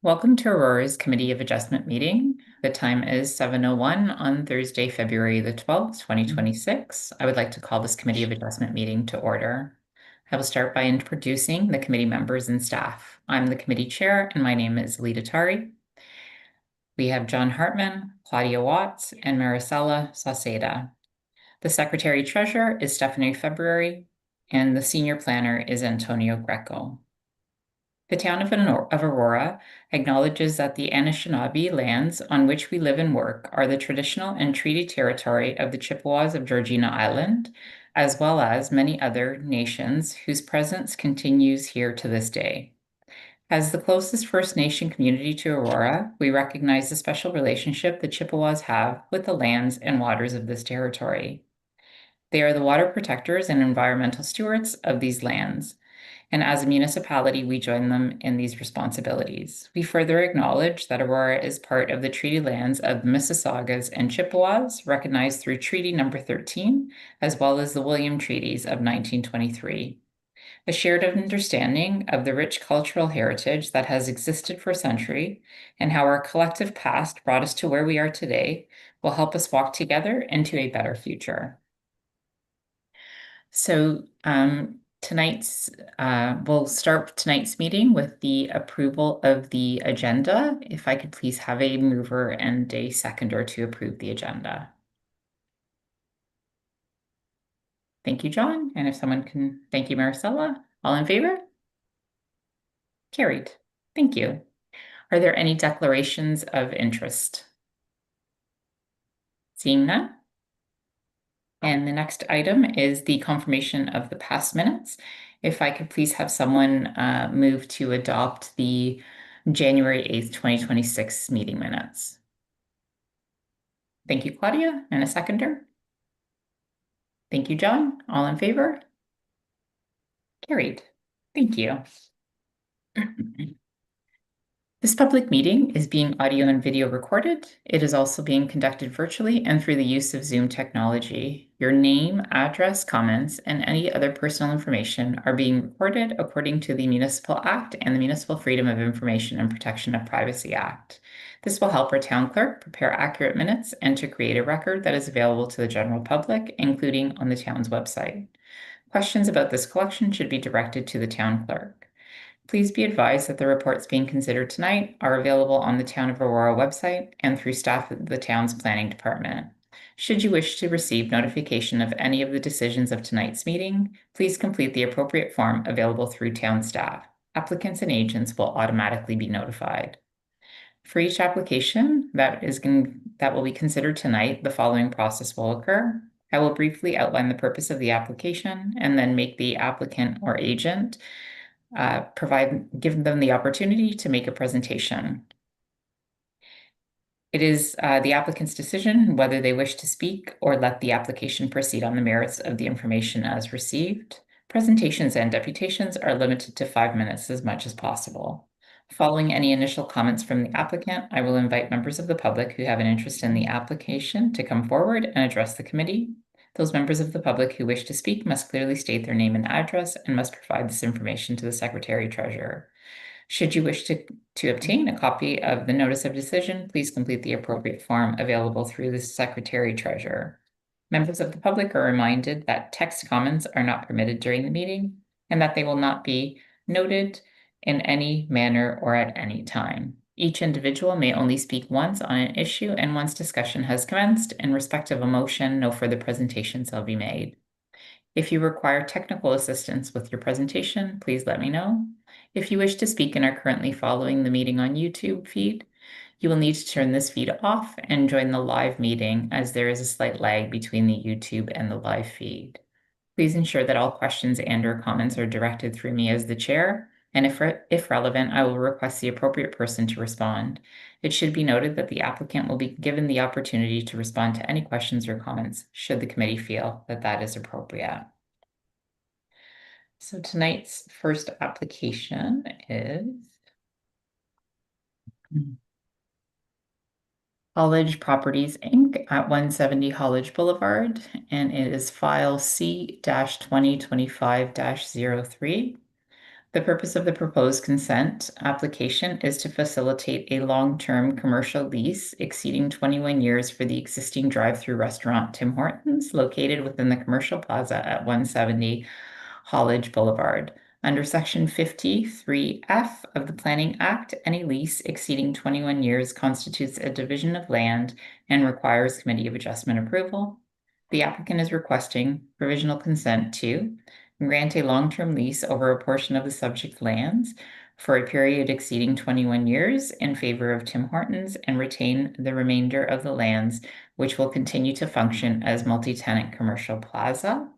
Welcome to Aurora's Committee of Adjustment meeting. The time is 7:01 on Thursday, February the 12th, 2026. I would like to call this Committee of Adjustment meeting to order. I will start by introducing the committee members and staff. I'm the committee chair, and my name is Lita Tari. We have John Hartman, Claudia Watts, and Maricela Sauceda. The secretary treasurer is Stephanie February, and the senior planner is Antonio Greco. The town of Aurora acknowledges that the Anishinaabe lands on which we live and work are the traditional and treaty territory of the Chippewas of Georgina Island, as well as many other nations whose presence continues here to this day. As the closest First Nation community to Aurora, we recognize the special relationship the Chippewas have with the lands and waters of this territory. They are the water protectors and environmental stewards of these lands. And as a municipality, we join them in these responsibilities. We further acknowledge that Aurora is part of the treaty lands of the Mississaugas and Chippewas, recognized through Treaty Number 13, as well as the William Treaties of 1923. A shared understanding of the rich cultural heritage that has existed for a century and how our collective past brought us to where we are today will help us walk together into a better future. So, we'll start tonight's meeting with the approval of the agenda. If I could please have a mover and a seconder to approve the agenda. Thank you, John. And if someone can, thank you, Maricela. All in favor? Carried. Thank you. Are there any declarations of interest? Seeing none. And the next item is the confirmation of the past minutes. If I could please have someone move to adopt the January 8th, 2026 meeting minutes. Thank you, Claudia. And a seconder? Thank you, John. All in favor? Carried. Thank you. This public meeting is being audio and video recorded. It is also being conducted virtually and through the use of Zoom technology. Your name, address, comments, and any other personal information are being recorded according to the Municipal Act and the Municipal Freedom of Information and Protection of Privacy Act. This will help our town clerk prepare accurate minutes and to create a record that is available to the general public, including on the town's website. Questions about this collection should be directed to the town clerk. Please be advised that the reports being considered tonight are available on the Town of Aurora website and through staff of the town's planning department. Should you wish to receive notification of any of the decisions of tonight's meeting, please complete the appropriate form available through town staff. Applicants and agents will automatically be notified. For each application that will be considered tonight, the following process will occur. I will briefly outline the purpose of the application and then make the applicant or agent give them the opportunity to make a presentation. It is the applicant's decision whether they wish to speak or let the application proceed on the merits of the information as received. Presentations and deputations are limited to 5 minutes as much as possible. Following any initial comments from the applicant, I will invite members of the public who have an interest in the application to come forward and address the committee. Those members of the public who wish to speak must clearly state their name and address and must provide this information to the secretary treasurer. Should you wish to obtain a copy of the notice of decision, please complete the appropriate form available through the secretary treasurer. Members of the public are reminded that text comments are not permitted during the meeting and that they will not be noted in any manner or at any time. Each individual may only speak once on an issue, and once discussion has commenced, in respect of a motion, no further presentation shall be made. If you require technical assistance with your presentation, please let me know. If you wish to speak and are currently following the meeting on YouTube feed, you will need to turn this feed off and join the live meeting, as there is a slight lag between the YouTube and the live feed. Please ensure that all questions and/or comments are directed through me as the chair, and if relevant, I will request the appropriate person to respond. It should be noted that the applicant will be given the opportunity to respond to any questions or comments should the committee feel that that is appropriate. So tonight's first application is Hollage Properties, Inc. at 170 Hollage Boulevard, and it is file C-2025-03. The purpose of the proposed consent application is to facilitate a long-term commercial lease exceeding 21 years for the existing drive-through restaurant Tim Hortons located within the commercial plaza at 170 Hollage Boulevard. Under Section 53F of the Planning Act, any lease exceeding 21 years constitutes a division of land and requires Committee of Adjustment approval. The applicant is requesting provisional consent to grant a long-term lease over a portion of the subject lands for a period exceeding 21 years in favor of Tim Hortons and retain the remainder of the lands, which will continue to function as multi-tenant commercial plaza.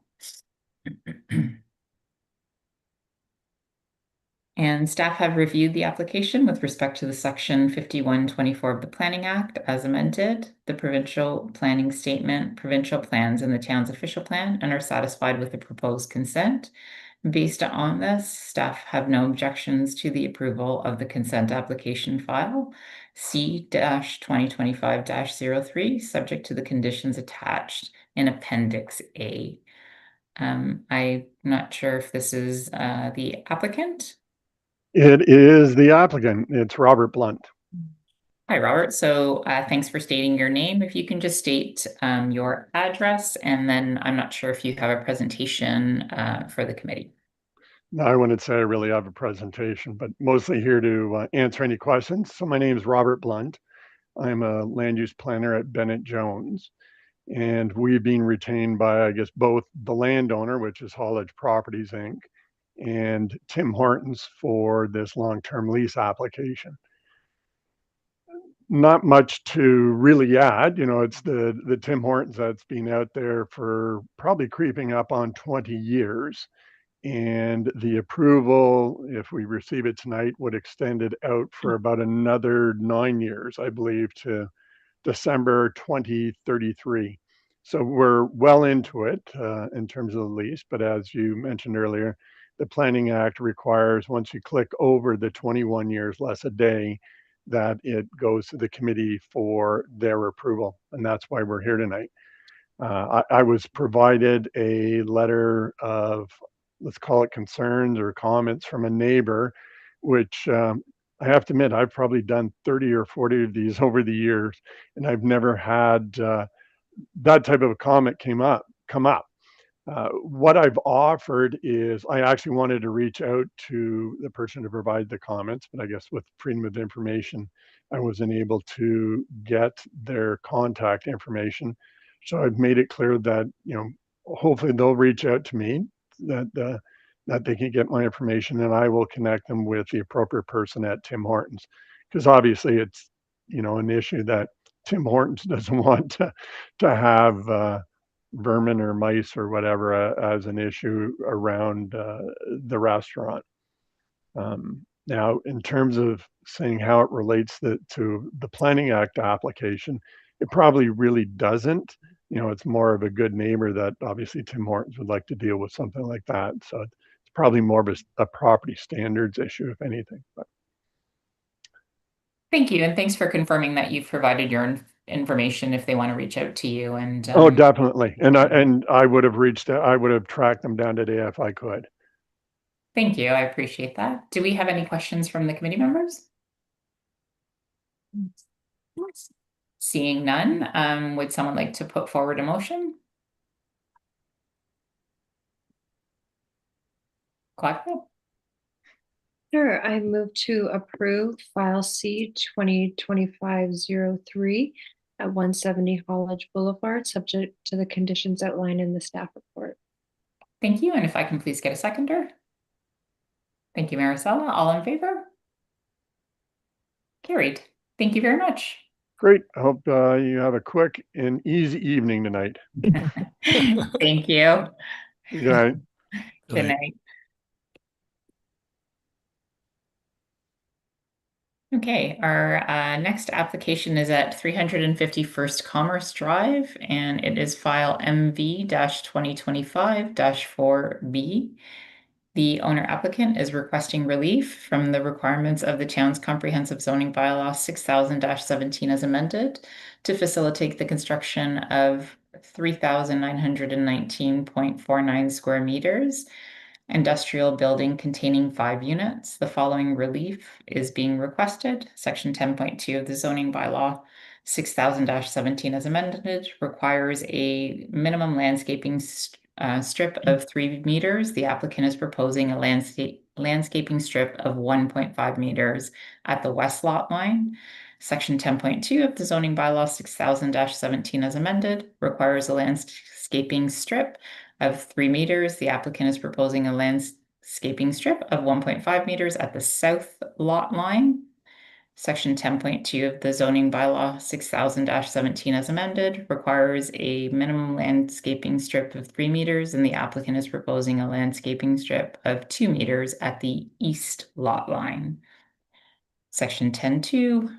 And staff have reviewed the application with respect to the Section 5124 of the Planning Act as amended, the provincial planning statement, provincial plans, and the town's official plan, and are satisfied with the proposed consent. Based on this, staff have no objections to the approval of the consent application file C-2025-03, subject to the conditions attached in Appendix A. I'm not sure if this is the applicant. It is the applicant. It's Robert Blunt. Hi, Robert. So thanks for stating your name. If you can just state your address, and then I'm not sure if you have a presentation for the committee. No, I wouldn't say I really have a presentation, but mostly here to answer any questions. So my name is Robert Blunt. I'm a land use planner at Bennett Jones, and we've been retained by, I guess, both the landowner, which is Hollage Properties, Inc., and Tim Hortons for this long-term lease application. Not much to really add. You know, it's the Tim Hortons that's been out there for probably creeping up on 20 years. And the approval, if we receive it tonight, would extend it out for about another 9 years, I believe, to December 2033. So we're well into it in terms of the lease. But as you mentioned earlier, the Planning Act requires once you click over the 21 years less a day, that it goes to the committee for their approval. And that's why we're here tonight. I was provided a letter of, let's call it concerns or comments from a neighbor, which I have to admit, I've probably done 30 or 40 of these over the years, and I've never had that type of a comment come up. What I've offered is I actually wanted to reach out to the person to provide the comments, but I guess with freedom of information, I wasn't able to get their contact information. So I've made it clear that, you know, hopefully they'll reach out to me, that they can get my information, and I will connect them with the appropriate person at Tim Hortons, because obviously it's, you know, an issue that Tim Hortons doesn't want to have vermin or mice or whatever as an issue around the restaurant. Now, in terms of saying how it relates to the Planning Act application, it probably really doesn't. You know, it's more of a good neighbor that obviously Tim Hortons would like to deal with something like that. So it's probably more of a property standards issue, if anything. But Thank you, and thanks for confirming that you've provided your information if they want to reach out to you. And oh, definitely. And I would have I would have tracked them down today if I could. Thank you. I appreciate that. Do we have any questions from the committee members? Seeing none, would someone like to put forward a motion? Claudia? Sure, I move to approve file C-2025-03 at 170 Hollage Boulevard, subject to the conditions outlined in the staff report. Thank you. And if I can please get a seconder. Thank you, Maricela. All in favor? Carried. Thank you very much. Great. I hope you have a quick and easy evening tonight. Thank you. Good night. Good night. Okay, our next application is at 351st Commerce Drive, and it is file MV-2025-4B. The owner applicant is requesting relief from the requirements of the town's comprehensive zoning bylaw 6000-17 as amended to facilitate the construction of 3,919.49 square meters industrial building containing 5 units. The following relief is being requested. Section 10.2 of the zoning bylaw 6000-17 as amended requires a minimum landscaping strip of 3 meters. The applicant is proposing a landscaping strip of 1.5 meters at the west lot line. Section 10.2 of the zoning bylaw 6000-17 as amended requires a landscaping strip of 3 meters. The applicant is proposing a landscaping strip of 1.5 meters at the south lot line. Section 10.2 of the zoning bylaw 6000-17 as amended requires a minimum landscaping strip of 3 meters, and the applicant is proposing a landscaping strip of 2 meters at the east lot line. Section 10.2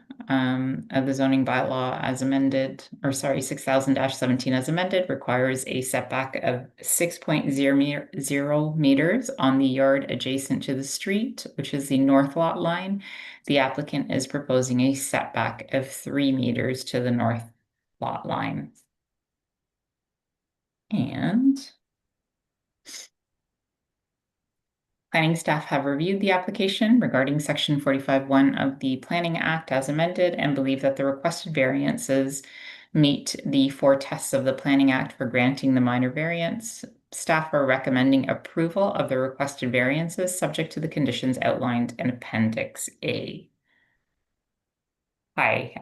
of the zoning bylaw as amended, 6000-17 as amended requires a setback of 6.0 meters on the yard adjacent to the street, which is the north lot line. The applicant is proposing a setback of 3 meters to the north lot line. And planning staff have reviewed the application regarding section 45(1) of the Planning Act as amended and believe that the requested variances meet the 4 tests of the Planning Act for granting the minor variance. Staff are recommending approval of the requested variances subject to the conditions outlined in Appendix A. Hi,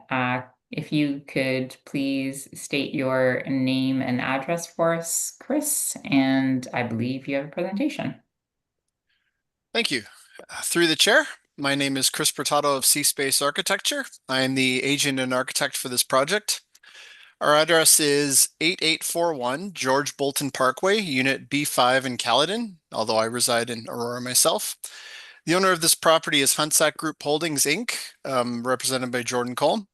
if you could please state your name and address for us, Chris, and I believe you have a presentation. Thank you. Through the chair, my name is Chris Bertato of C-Space Architecture. I am the agent and architect for this project. Our address is 8841 George Bolton Parkway, Unit B5 in Caledon, although I reside in Aurora myself. The owner of this property is Hunsack Group Holdings, Inc., represented by Jordan Colm.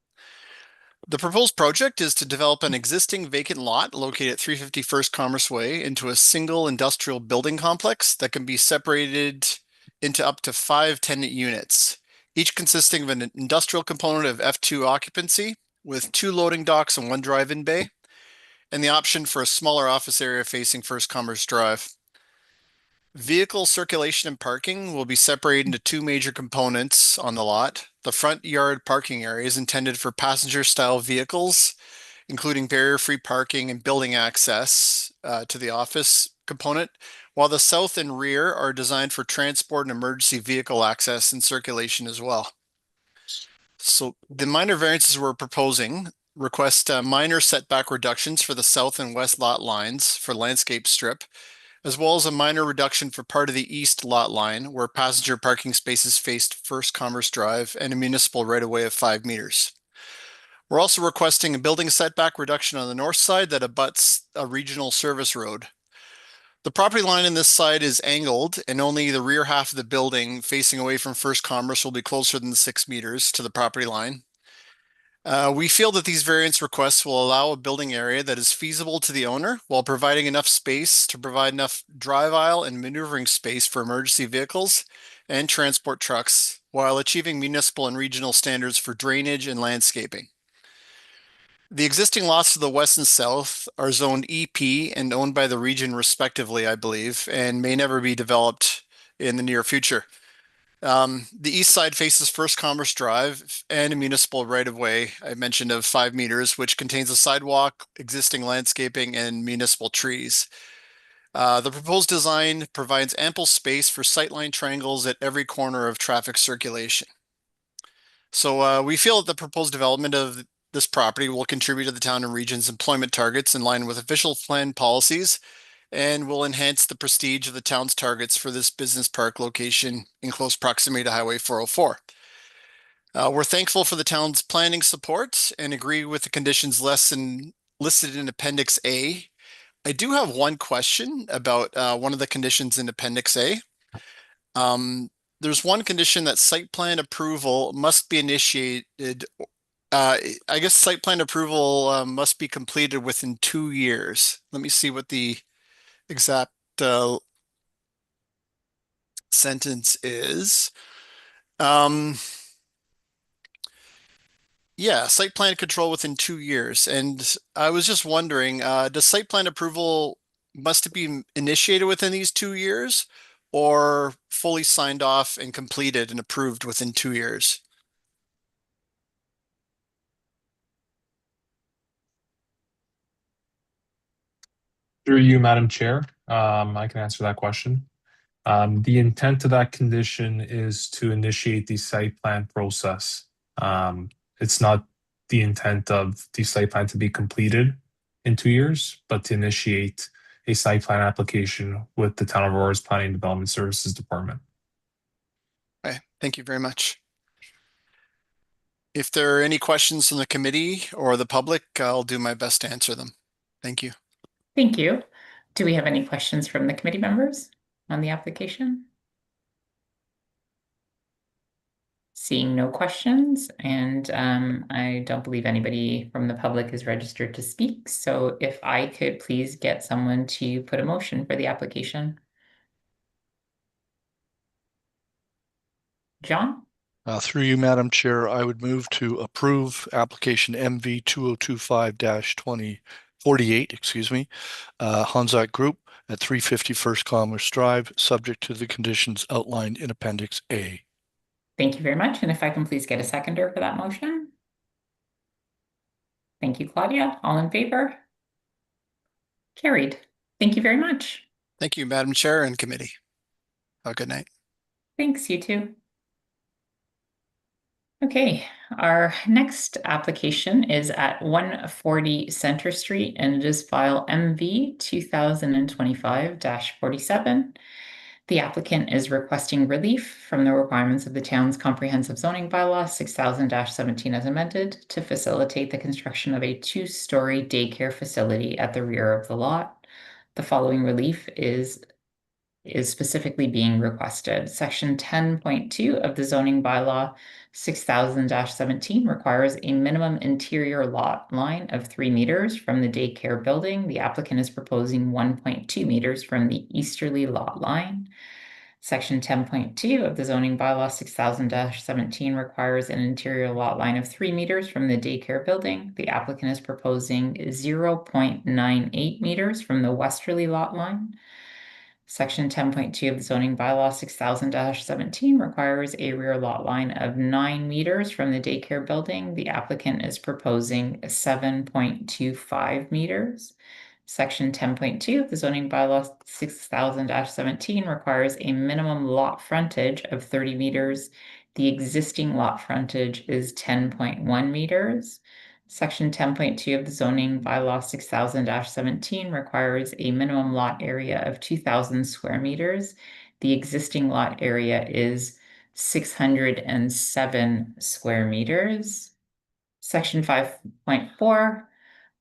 The proposed project is to develop an existing vacant lot located at 350 First Commerce Way into a single industrial building complex that can be separated into up to 5 tenant units, each consisting of an industrial component of F2 occupancy with 2 loading docks and 1 drive-in bay, and the option for a smaller office area facing First Commerce Drive. Vehicle circulation and parking will be separated into 2 major components on the lot. The front yard parking area is intended for passenger-style vehicles, including barrier-free parking and building access to the office component, while the south and rear are designed for transport and emergency vehicle access and circulation as well. So the minor variances we're proposing request minor setback reductions for the south and west lot lines for landscape strip, as well as a minor reduction for part of the east lot line where passenger parking spaces faced First Commerce Drive and a municipal right-of-way of 5 meters. We're also requesting a building setback reduction on the north side that abuts a regional service road. The property line in this side is angled, and only the rear half of the building facing away from First Commerce will be closer than 6 meters to the property line. We feel that these variance requests will allow a building area that is feasible to the owner while providing enough space to provide enough drive aisle and maneuvering space for emergency vehicles and transport trucks while achieving municipal and regional standards for drainage and landscaping. The existing lots to the west and south are zoned EP and owned by the region respectively, I believe, and may never be developed in the near future. The east side faces First Commerce Drive and a municipal right-of-way I mentioned of 5 meters, which contains a sidewalk, existing landscaping, and municipal trees. The proposed design provides ample space for sightline triangles at every corner of traffic circulation. So we feel that the proposed development of this property will contribute to the town and region's employment targets in line with official plan policies and will enhance the prestige of the town's targets for this business park location in close proximity to Highway 404. We're thankful for the town's planning support and agree with the conditions listed in Appendix A. I do have one question about one of the conditions in Appendix A. There's one condition that site plan approval must be initiated. I guess site plan approval must be completed within 2 years. Let me see what the exact sentence is, yeah, site plan control within 2 years. And I was just wondering, does site plan approval must it be initiated within these 2 years or fully signed off and completed and approved within 2 years? Through you, Madam Chair, I can answer that question. The intent of that condition is to initiate the site plan process. It's not the intent of the site plan to be completed in 2 years, but to initiate a site plan application with the Town of Aurora's Planning and Development Services Department. Okay, thank you very much. If there are any questions from the committee or the public, I'll do my best to answer them. Thank you. Thank you. Do we have any questions from the committee members on the application? Seeing no questions, and I don't believe anybody from the public is registered to speak. So if I could please get someone to put a motion for the application. John? Through you, Madam Chair, I would move to approve application MV 2025-2048, Hansack Group at 350 First Commerce Drive, subject to the conditions outlined in Appendix A. Thank you very much. And if I can please get a seconder for that motion. Thank you, Claudia. All in favor? Carried. Thank you very much. Thank you, Madam Chair and committee. Have a good night. Thanks, you too. Okay, our next application is at 140 Center Street, and it is file MV 2025-47. The applicant is requesting relief from the requirements of the town's comprehensive zoning bylaw 6000-17 as amended to facilitate the construction of a two-story daycare facility at the rear of the lot. The following relief is specifically being requested. Section 10.2 of the zoning bylaw 6000-17 requires a minimum interior lot line of 3 meters from the daycare building. The applicant is proposing 1.2 meters from the easterly lot line. Section 10.2 of the zoning bylaw 6000-17 requires an interior lot line of 3 meters from the daycare building. The applicant is proposing 0.98 meters from the westerly lot line. Section 10.2 of the zoning bylaw 6000-17 requires a rear lot line of 9 meters from the daycare building. The applicant is proposing 7.25 meters. Section 10.2 of the zoning bylaw 6000-17 requires a minimum lot frontage of 30 meters. The existing lot frontage is 10.1 meters. Section 10.2 of the zoning bylaw 6000-17 requires a minimum lot area of 2,000 square meters. The existing lot area is 607 square meters. Section 5.4,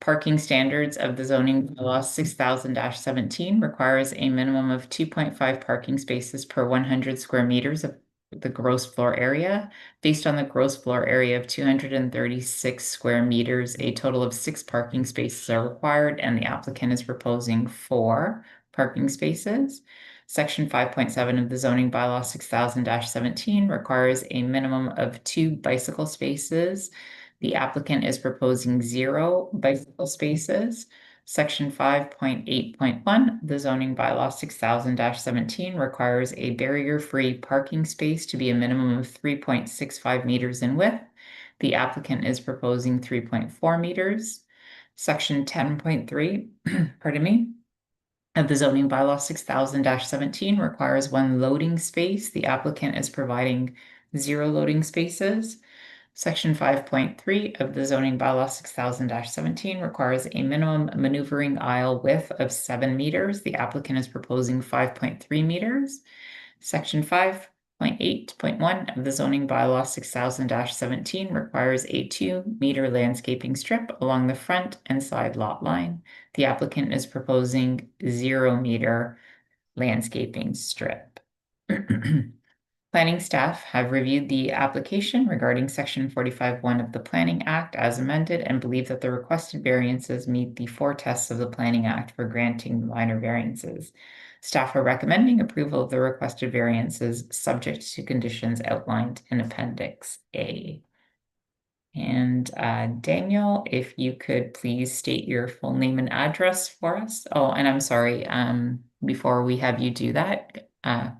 parking standards of the zoning bylaw 6000-17 requires a minimum of 2.5 parking spaces per 100 square meters of the gross floor area. Based on the gross floor area of 236 square meters, a total of 6 parking spaces are required, and the applicant is proposing 4 parking spaces. Section 5.7 of the zoning bylaw 6000-17 requires a minimum of 2 bicycle spaces. The applicant is proposing 0 bicycle spaces. Section 5.8.1, the zoning bylaw 6000-17 requires a barrier-free parking space to be a minimum of 3.65 meters in width. The applicant is proposing 3.4 meters. Section 10.3, pardon me, of the zoning bylaw 6000-17 requires 1 loading space. The applicant is providing 0 loading spaces. Section 5.3 of the zoning bylaw 6000-17 requires a minimum maneuvering aisle width of 7 meters. The applicant is proposing 5.3 meters. Section 5.8.1 of the zoning bylaw 6000-17 requires a 2-meter landscaping strip along the front and side lot line. The applicant is proposing 0-meter landscaping strip. Planning staff have reviewed the application regarding section 45(1) of the Planning Act as amended and believe that the requested variances meet the 4 tests of the Planning Act for granting minor variances. Staff are recommending approval of the requested variances subject to conditions outlined in Appendix A. And Daniel, if you could please state your full name and address for us. Oh, and I'm sorry, before we have you do that,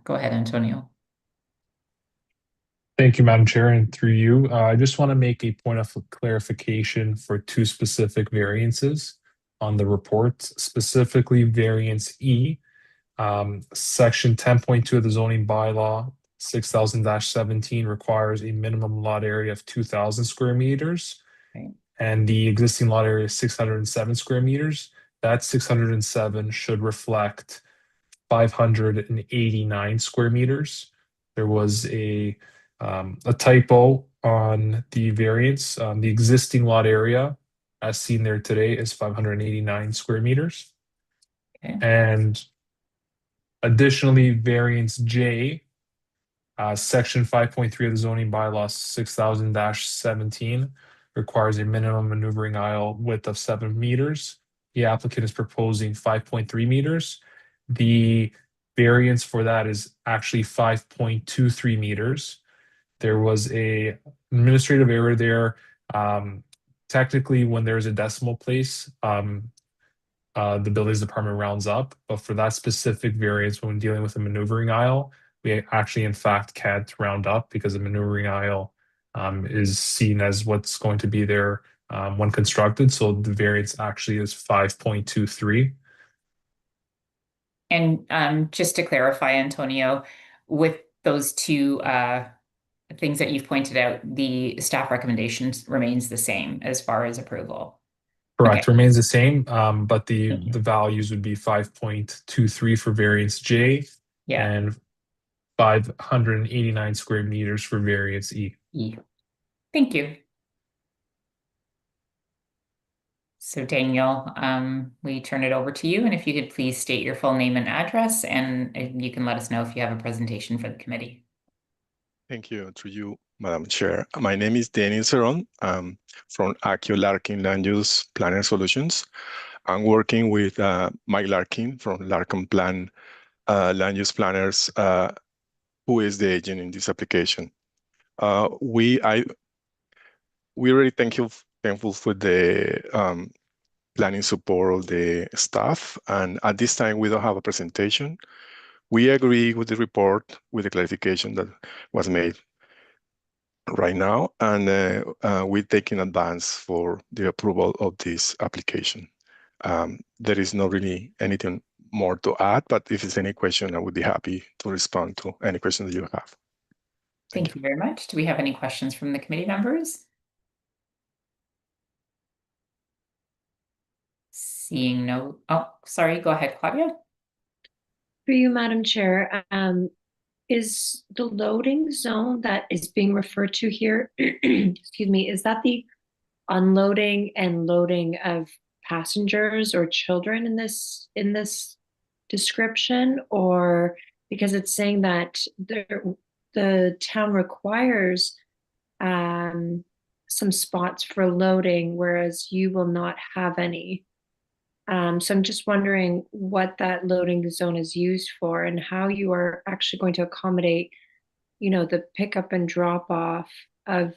go ahead, Antonio. Thank you, Madam Chair, and through you, I just want to make a point of clarification for 2 specific variances on the report, specifically variance E. Section 10.2 of the zoning bylaw 6000-17 requires a minimum lot area of 2,000 square meters. Right. And the existing lot area is 607 square meters. That 607 should reflect 589 square meters. There was a typo on the variance. The existing lot area, as seen there today, is 589 square meters. Okay. And additionally, variance J, section 5.3 of the zoning bylaw 6000-17 requires a minimum maneuvering aisle width of 7 meters. The applicant is proposing 5.3 meters. The variance for that is actually 5.23 meters. There was a administrative error there. Technically, when there's a decimal place, the buildings department rounds up, but for that specific variance, when dealing with a maneuvering aisle, we actually in fact can't round up because a maneuvering aisle is seen as what's going to be there when constructed. So the variance actually is 5.23. And just to clarify, Antonio, with those 2 things that you've pointed out, the staff recommendations remains the same as far as approval. Correct, Okay. remains the same, but the Thank you. values would be 5.23 for variance J Yeah. and 589 square meters for variance E. Thank you. So Daniel, we turn it over to you, and if you could please state your full name and address, and you can let us know if you have a presentation for the committee. Thank you. To you, Madam Chair. My name is Daniel Ceron. I'm from Accio Larkin Land Use Planner Solutions. I'm working with Mike Larkin from Larkin Plan Land Use Planners, who is the agent in this application. We really thankful for the planning support of the staff. And at this time, we don't have a presentation. We agree with the report, with the clarification that was made right now, and we take in advance for the approval of this application. There is not really anything more to add, but if there's any question, I would be happy to respond to any question that you have. Thank you very much. Do we have any questions from the committee members? Seeing no, oh, sorry, go ahead, Claudia. For you, Madam Chair, is the loading zone that is being referred to here, excuse me, is that the unloading and loading of passengers or children in this description? Or because it's saying that the town requires some spots for loading, whereas you will not have any. So I'm just wondering what that loading zone is used for and how you are actually going to accommodate, the pickup and drop off of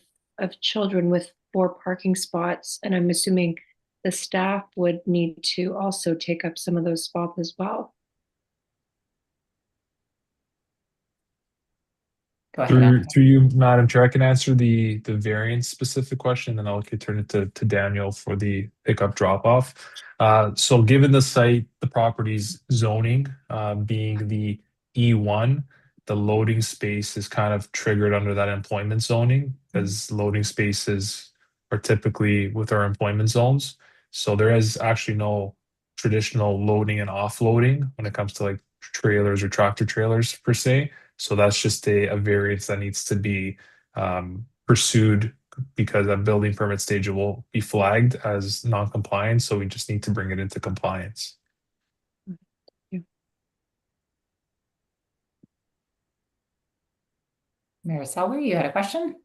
children with 4 parking spots. And I'm assuming the staff would need to also take up some of those spots as well. Go ahead. Through you, Madam Chair, I can answer the variance specific question, then I'll turn it to Daniel for the pickup drop off. So given the site, the property's zoning being the E1, the loading space is kind of triggered under that employment zoning, as loading spaces are typically with our employment zones. So there is actually no traditional loading and offloading when it comes to like trailers or tractor trailers per se. So that's just a variance that needs to be pursued because that building permit stage will be flagged as non-compliant. So we just need to bring it into compliance. Mayor Selby, you had a question?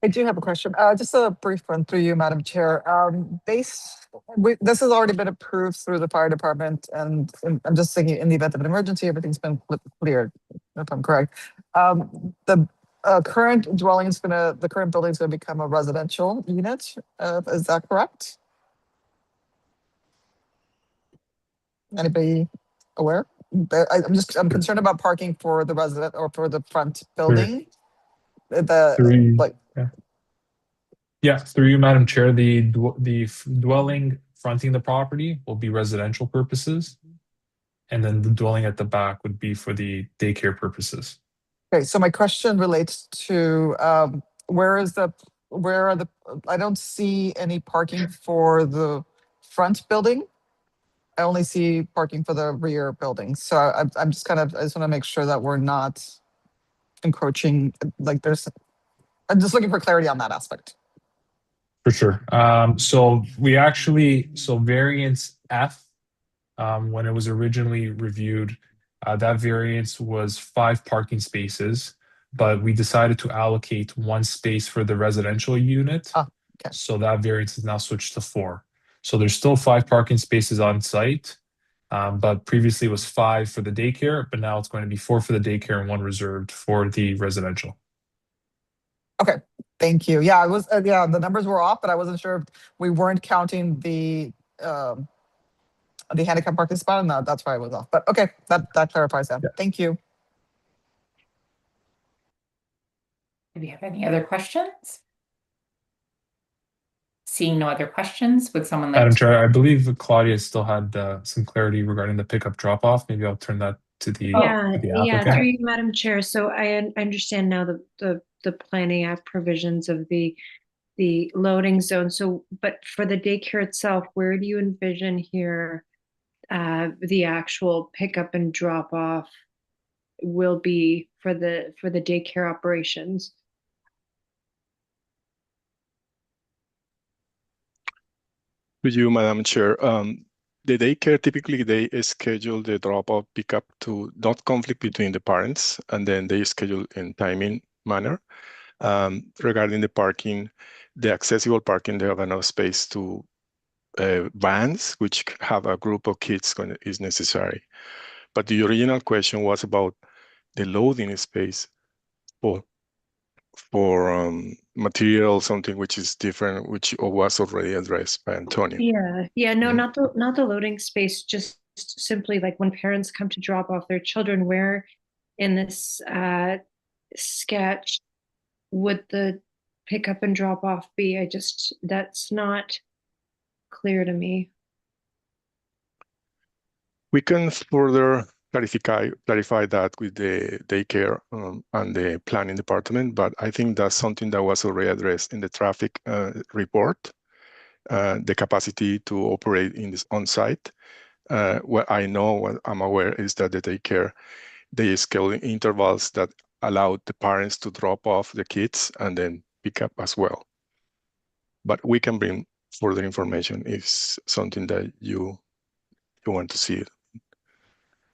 I do have a question. Just a brief one through you, Madam Chair. This has already been approved through the fire department, and I'm just thinking in the event of an emergency, everything's been cleared, if I'm correct. The current building is going to become a residential unit. Is that correct? Anybody aware? I'm concerned about parking for the resident or for the front building. Through you, Madam Chair, the dwelling fronting the property will be residential purposes, and then the dwelling at the back would be for the daycare purposes. Okay, so my question relates to I don't see any parking for the front building. I only see parking for the rear building. So I just want to make sure that we're not encroaching. I'm just looking for clarity on that aspect. For sure. So variance F, when it was originally reviewed, that variance was 5 parking spaces, but we decided to allocate 1 space for the residential unit. Oh, okay. So that variance is now switched to 4. So there's still 5 parking spaces on site, but previously it was 5 for the daycare, but now it's going to be 4 for the daycare and 1 reserved for the residential. Okay, thank you. Yeah, the numbers were off, but I wasn't sure if we weren't counting the handicap parking spot, and that's why I was off. But okay, that clarifies that. Yeah. Thank you. Do you have any other questions? Seeing no other questions, would someone like Madam to? Chair, I believe Claudia still had some clarity regarding the pickup drop-off. Maybe I'll turn that to the applicant. Through you, Madam Chair. So I understand now the Planning Act provisions of the loading zone. So, but for the daycare itself, where do you envision here the actual pickup and drop off will be for the daycare operations? To you, Madam Chair. The daycare, typically they schedule the drop-off pickup to not conflict between the parents, and then they schedule in timing manner. Regarding the parking, the accessible parking, they have enough space to vans, which have a group of kids is necessary. But the original question was about the loading space for material, something which is different, which was already addressed by Antonio. No, not the loading space, just simply like when parents come to drop off their children, where in this sketch would the pickup and drop off be? That's not clear to me. We can further clarify that with the daycare and the planning department, but I think that's something that was already addressed in the traffic report, the capacity to operate in this on-site. What I'm aware is that the daycare, they schedule intervals that allow the parents to drop off the kids and then pick up as well. But we can bring further information if something that you want to see it.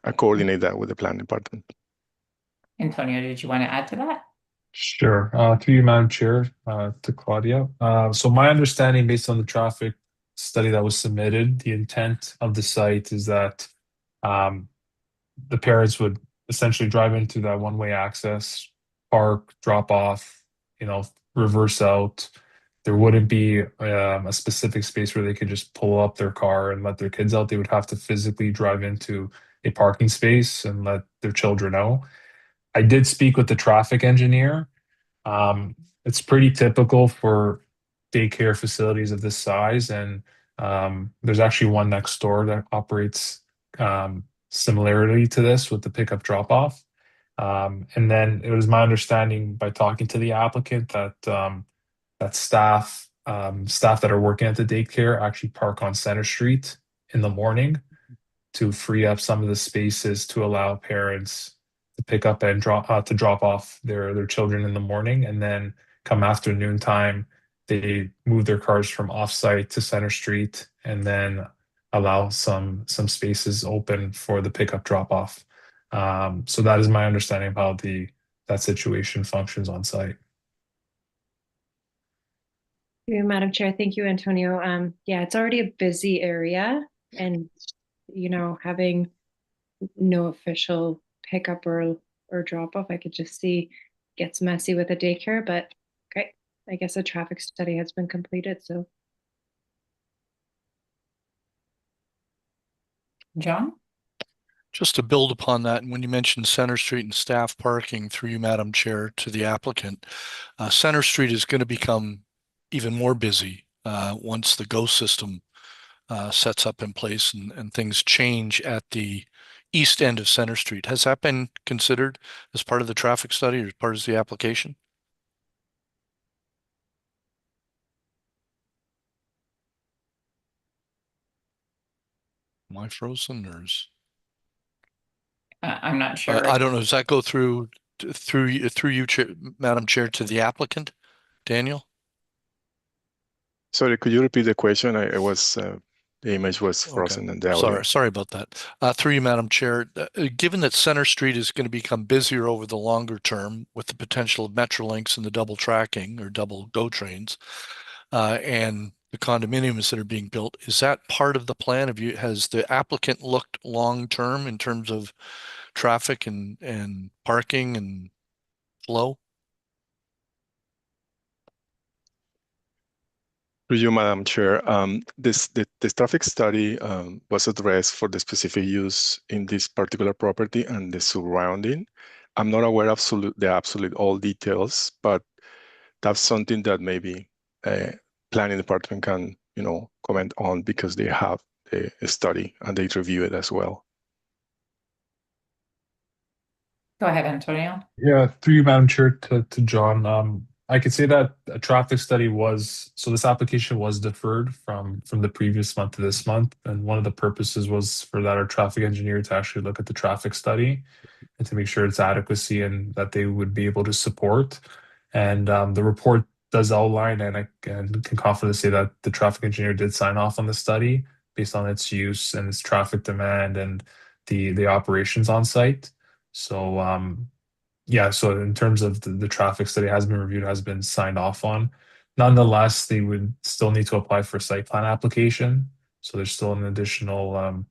I coordinate that with the planning department. Antonio, did you want to add to that? Sure. Through you, Madam Chair, to Claudia. So my understanding, based on the traffic study that was submitted, the intent of the site is that the parents would essentially drive into that one-way access, park, drop off, reverse out. There wouldn't be a specific space where they could just pull up their car and let their kids out. They would have to physically drive into a parking space and let their children know. I did speak with the traffic engineer. It's pretty typical for daycare facilities of this size, and there's actually one next door that operates similarly to this with the pickup drop off. And then it was my understanding by talking to the applicant that staff that are working at the daycare actually park on Center Street in the morning to free up some of the spaces to allow parents to pick up and drop off their children in the morning, and then come afternoon time, they move their cars from off-site to Center Street, and then allow some spaces open for the pickup drop off. So that is my understanding of how the that situation functions on site. Thank you, Madam Chair. Thank you, Antonio. Yeah, it's already a busy area, and having no official pickup or drop off, I could just see gets messy with a daycare. But okay, I guess a traffic study has been completed. So, John? Just to build upon that, and when you mentioned Center Street and staff parking, through you, Madam Chair, to the applicant, Center Street is going to become even more busy once the GO system sets up in place and things change at the east end of Center Street. Has that been considered as part of the traffic study or as part of the application? Am I frozen or is... I'm not sure. I don't know. Does that go through you, Madam Chair, to the applicant, Daniel? Sorry, could you repeat the question? I was the image was frozen and the audio. Sorry about that. Through you, Madam Chair, given that Center Street is going to become busier over the longer term with the potential of Metrolinx and the double tracking or double GO trains, and the condominiums that are being built, is that part of the plan? Has the applicant looked long term in terms of traffic and parking and flow? Through you, Madam Chair, this traffic study was addressed for the specific use in this particular property and the surrounding. I'm not aware of the absolute all details, but that's something that maybe planning department can comment on because they have a study and they review it as well. Go ahead, Antonio. Yeah, through you, Madam Chair, to John. I could say that a traffic study this application was deferred from the previous month to this month. And one of the purposes was for that our traffic engineer to actually look at the traffic study and to make sure its adequacy and that they would be able to support. And the report does outline, and I can confidently say that the traffic engineer did sign off on the study based on its use and its traffic demand and the operations on site. So yeah, so in terms of the traffic study has been reviewed, has been signed off on. Nonetheless, they would still need to apply for a site plan application. So there's still an additional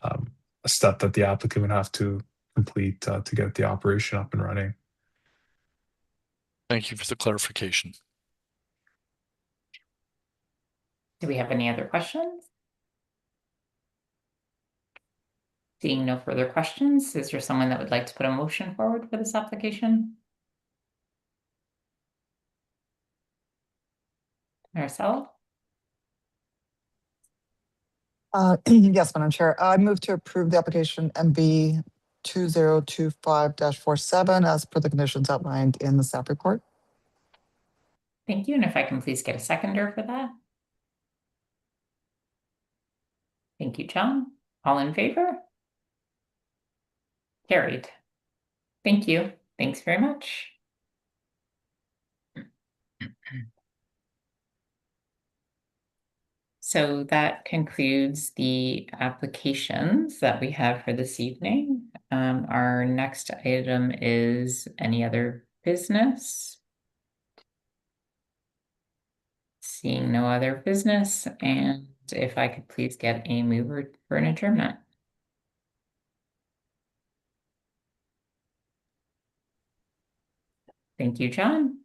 a step that the applicant would have to complete to get the operation up and running. Thank you for the clarification. Do we have any other questions? Seeing no further questions, is there someone that would like to put a motion forward for this application? Marcelo? Yes, Madam Chair. I move to approve the application MB 2025-47 as per the conditions outlined in the staff report. Thank you. And if I can please get a seconder for that. Thank you, John. All in favor? Carried. Thank you. Thanks very much. So that concludes the applications that we have for this evening. Our next item is any other business. Seeing no other business, and if I could please get a mover for an adjournment. Thank you, John.